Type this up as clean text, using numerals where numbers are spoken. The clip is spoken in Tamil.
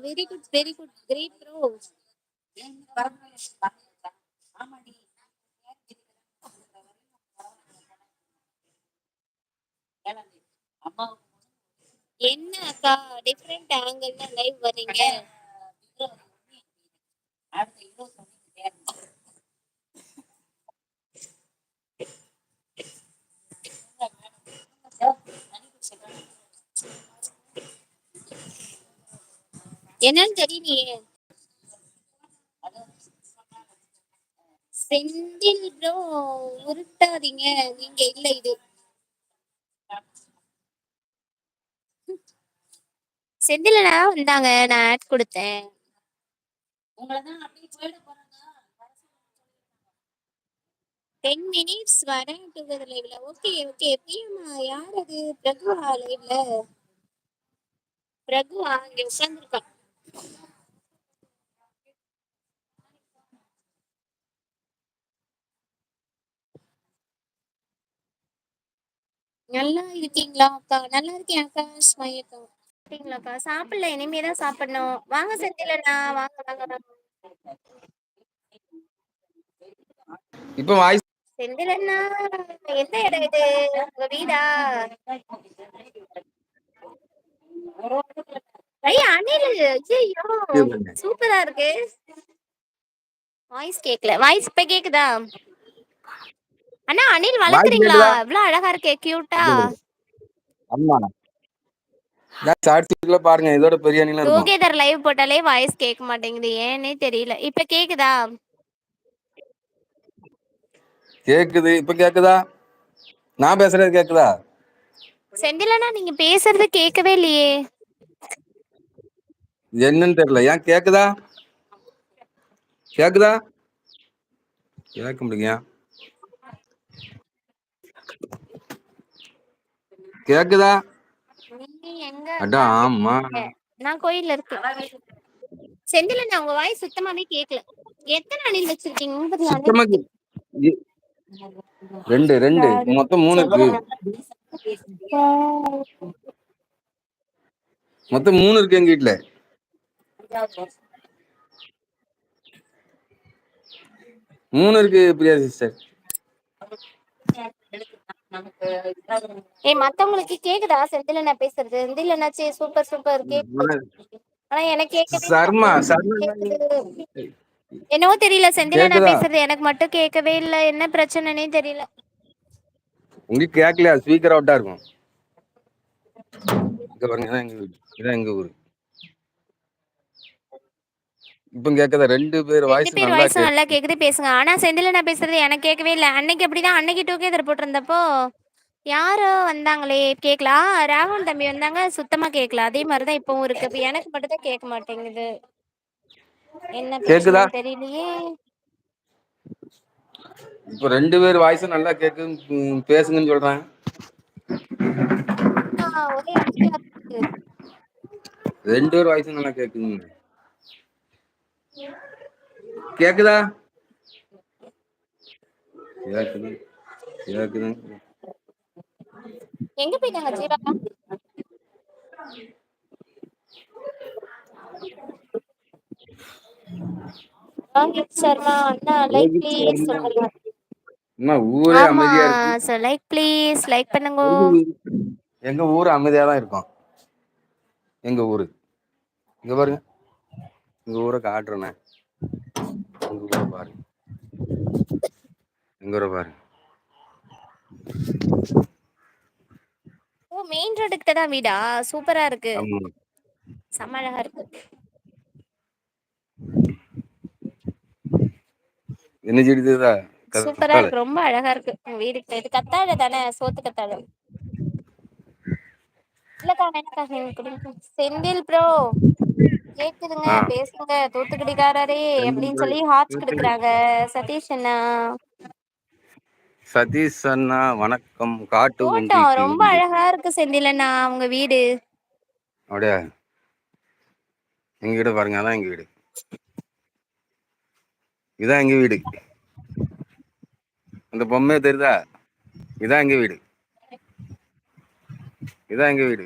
Very good, very good. Great bro. என்ன அக்கா டிஃபரெண்ட் ஆங்கிள்ல லைவ் வர்றீங்க? என்னன்னு தெரியலையே. செந்தில் ப்ரோ உருட்டாதீங்க, நீங்க இல்ல இது. செந்திலனா வந்தாங்க, நான் ஆட் கொடுத்தேன். 10 minutes வரேன் டுகெதர் லைவ்ல. Okay okay. பிரியமா யார் அது? பிரகுவா லைவ்ல? பிரகுவா இங்க உட்கார்ந்துருக்கான். நல்லா இருக்கீங்களா அக்கா? நல்லா இருக்கேன் அக்கா. ஸ்மைல் அக்கா. சாப்பிட்டீங்களாக்கா? சாப்பிடல, இனிமேதான் சாப்பிடணும். வாங்க செந்திலண்ணா, வாங்க வாங்க வாங்க. இப்ப வாய்ஸ் செந்திலண்ணா எந்த இடம் இது? உங்க வீடா? ஐயா அனில், ஐயோ சூப்பரா இருக்கு. வாய்ஸ் கேக்கல. வாய்ஸ் இப்ப கேக்குதா? அண்ணா அனில் வாய்ஸ் வளர்க்குறீங்களா? கேக்குதா? இவ்வளவு அழகா இருக்கே, கியூட்டா. ஆமா சாட்சிக்குள்ள பாருங்க, இதோட பெரிய அணிலாம் இருக்கும். டுகெதர் லைவ் போட்டாலே வாய்ஸ் கேட்க மாட்டேங்குது, ஏன்னே தெரியல. இப்ப கேக்குதா? கேக்குது. இப்ப கேக்குதா? நான் பேசுறது கேக்குதா? செந்திலண்ணா நீங்க பேசுறது கேட்கவே இல்லையே. என்னன்னு தெரியல. ஏன் கேக்குதா? கேக்குதா? கேட்க முடியுங்க. கேக்குதா? நீங்க எங்க அட அக்கா ஆமா. இருக்கீங்க? நான் கோயில்ல இருக்கேன். செந்திலண்ணா உங்க வாய்ஸ் சுத்தமாவே கேட்கல. எத்தனை அணில் வச்சிருக்கீங்க? 30 அணில் சுத்தமா இருக்கு. ரெண்டு ரெண்டு மொத்தம் 3 இருக்கு. மொத்தம் 3 இருக்கு எங்க வீட்டுல. 3 இருக்கு பிரியா சிஸ்டர். மத்தவங்களுக்கு கேக்குதா செந்திலண்ணா பேசுறது? செந்திலண்ணாச்சி சூப்பர் சூப்பர் கேக்குது. ஆனா எனக்கு கேட்கவே சர்மா கேக்குது. என்னவோ தெரியல, செந்திலண்ணா கேக்குதா? பேசுறது எனக்கு மட்டும் கேட்கவே இல்ல. என்ன பிரச்சனைனே தெரியல. உங்களுக்கு கேட்கலையா? ஸ்பீக்கர் அவுட்டா இருக்கும். இங்க பாருங்க, இதான் எங்க ஊரு. இப்ப கேக்குதா? 2 பேர் 2 வாய்ஸ் பேர் நல்லா வாய்ஸும் நல்லா கேக்குது, பேசுங்க. ஆனா செந்திலண்ணா பேசுறது எனக்கு கேட்கவே இல்ல. அன்னைக்கு அப்படிதான், அன்னைக்கு டுகெதர் போட்டிருந்தப்போ யாரோ வந்தாங்களே கேட்கல. ராகுல் தம்பி வந்தாங்க, சுத்தமா கேட்கல. அதே மாதிரிதான் இப்பவும் இருக்கு. இப்ப எனக்கு மட்டும் தான் கேட்க மாட்டேங்குது, என்ன கேக்குதா? பிரச்சனைன்னு தெரியலையே. இப்ப 2 பேர் வாய்ஸும் நல்லா கேக்குது, பேசுங்கன்னு சொல்றாங்க. ஒரே அமைதியா இருக்கு. 2 பேர் வாய்ஸும் நல்லா கேக்குதுங்க. கேக்குதா? கேக்குது கேக்குது. எங்க போயிட்டாங்க ஜீவா? ரோஹித் சர்மா அண்ணா லைக் ப்ளீஸ் சொல்லுங்க. அம்மா ஊரே ஆமா அமைதியா இருக்கு. சார், லைக் ப்ளீஸ், லைக் பண்ணுங்க. எங்க ஊரு அமைதியா தான் இருக்கும். எங்க ஊரு இங்க பாருங்க, எங்க ஊரை காட்டுறேனே. எங்க ஊரை பாருங்க, எங்க ஊரை பாருங்க. ஓ, மெயின் ரோடுக்கிட்ட தான் வீடா? சூப்பரா இருக்கு, ஆமா, செம்ம அழகா இருக்கு. என்ன செடிதா? சூப்பரா இருக்கு, ரொம்ப அழகா இருக்கு உங்க வீடு. இது கத்தாழை தானே? சோத்து கத்தாழை இல்லக்கா? என்னக்கா செந்தில் ப்ரோ கேக்குதுங்க, பேசுங்க. தூத்துக்குடிக்காரரே அப்படின்னு சொல்லி ஹார்ட்ஸ் கொடுக்குறாங்க. சதீஷ் அண்ணா, சதீஷ் அண்ணா வணக்கம். காட்டு தோட்டம் உங்களுக்கு ரொம்ப அழகா இருக்கு செந்தில் அண்ணா உங்க வீடு. அப்படியா? எங்க வீடு பாருங்க, அதான் எங்க வீடு. இதான் எங்க வீடு. அந்த பொம்மையே தெரியுதா? இதான் எங்க வீடு. இதான் எங்க வீடு.